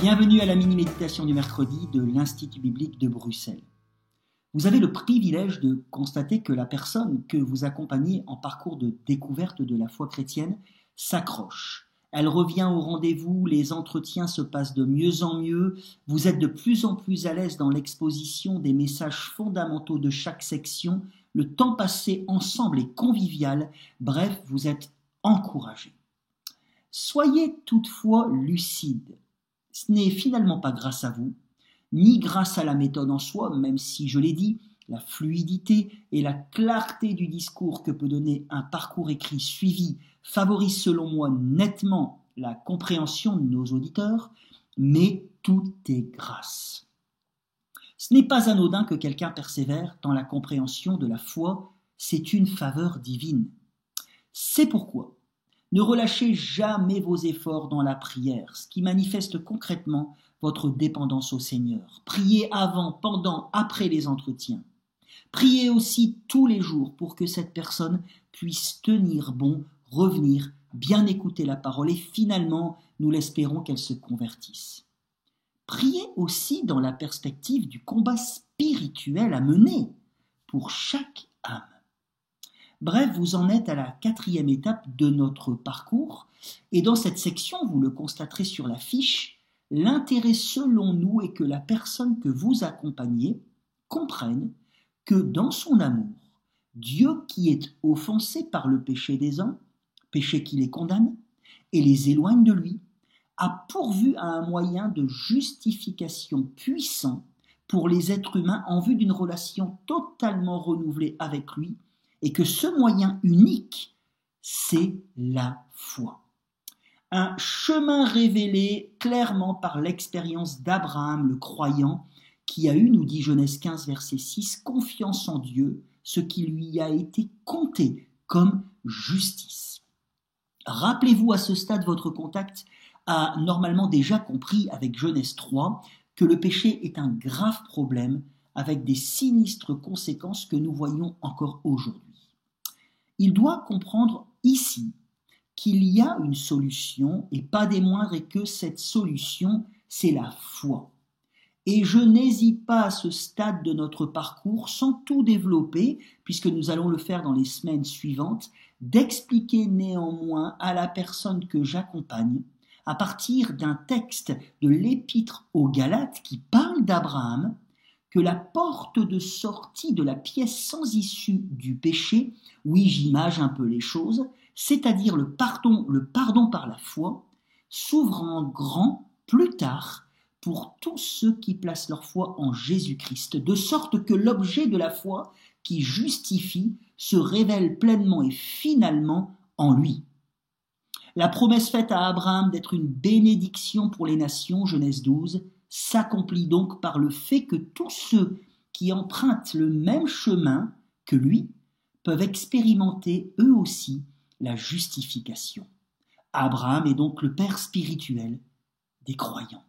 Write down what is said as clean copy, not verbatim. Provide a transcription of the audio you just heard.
Bienvenue à la mini-méditation du mercredi de l'Institut biblique de Bruxelles. Vous avez le privilège de constater que la personne que vous accompagnez en parcours de découverte de la foi chrétienne s'accroche. Elle revient au rendez-vous, les entretiens se passent de mieux en mieux, vous êtes de plus en plus à l'aise dans l'exposition des messages fondamentaux de chaque section, le temps passé ensemble est convivial, bref, vous êtes encouragé. Soyez toutefois lucide. Ce n'est finalement pas grâce à vous, ni grâce à la méthode en soi, même si, je l'ai dit, la fluidité et la clarté du discours que peut donner un parcours écrit suivi favorisent selon moi nettement la compréhension de nos auditeurs, mais tout est grâce. Ce n'est pas anodin que quelqu'un persévère dans la compréhension de la foi, c'est une faveur divine. C'est pourquoi ne relâchez jamais vos efforts dans la prière, ce qui manifeste concrètement votre dépendance au Seigneur. Priez avant, pendant, après les entretiens. Priez aussi tous les jours pour que cette personne puisse tenir bon, revenir, bien écouter la parole et finalement, nous l'espérons qu'elle se convertisse. Priez aussi dans la perspective du combat spirituel à mener pour chaque âme. Bref, vous en êtes à la 4e étape de notre parcours et dans cette section, vous le constaterez sur la fiche, l'intérêt selon nous est que la personne que vous accompagnez comprenne que dans son amour, Dieu qui est offensé par le péché des hommes, péché qui les condamne et les éloigne de lui, a pourvu à un moyen de justification puissant pour les êtres humains en vue d'une relation totalement renouvelée avec lui, et que ce moyen unique, c'est la foi. Un chemin révélé clairement par l'expérience d'Abraham le croyant, qui a eu, nous dit Genèse 15, verset 6, confiance en Dieu, ce qui lui a été compté comme justice. Rappelez-vous à ce stade, votre contact a normalement déjà compris avec Genèse 3 que le péché est un grave problème avec des sinistres conséquences que nous voyons encore aujourd'hui. Il doit comprendre ici qu'il y a une solution et pas des moindres et que cette solution, c'est la foi. Et je n'hésite pas à ce stade de notre parcours, sans tout développer, puisque nous allons le faire dans les semaines suivantes, d'expliquer néanmoins à la personne que j'accompagne, à partir d'un texte de l'Épître aux Galates qui parle d'Abraham, que la porte de sortie de la pièce sans issue du péché, oui, j'image un peu les choses, c'est-à-dire le pardon par la foi, s'ouvre en grand plus tard pour tous ceux qui placent leur foi en Jésus-Christ, de sorte que l'objet de la foi qui justifie se révèle pleinement et finalement en lui. La promesse faite à Abraham d'être une bénédiction pour les nations, Genèse 12, s'accomplit donc par le fait que tous ceux qui empruntent le même chemin que lui peuvent expérimenter eux aussi la justification. Abraham est donc le père spirituel des croyants.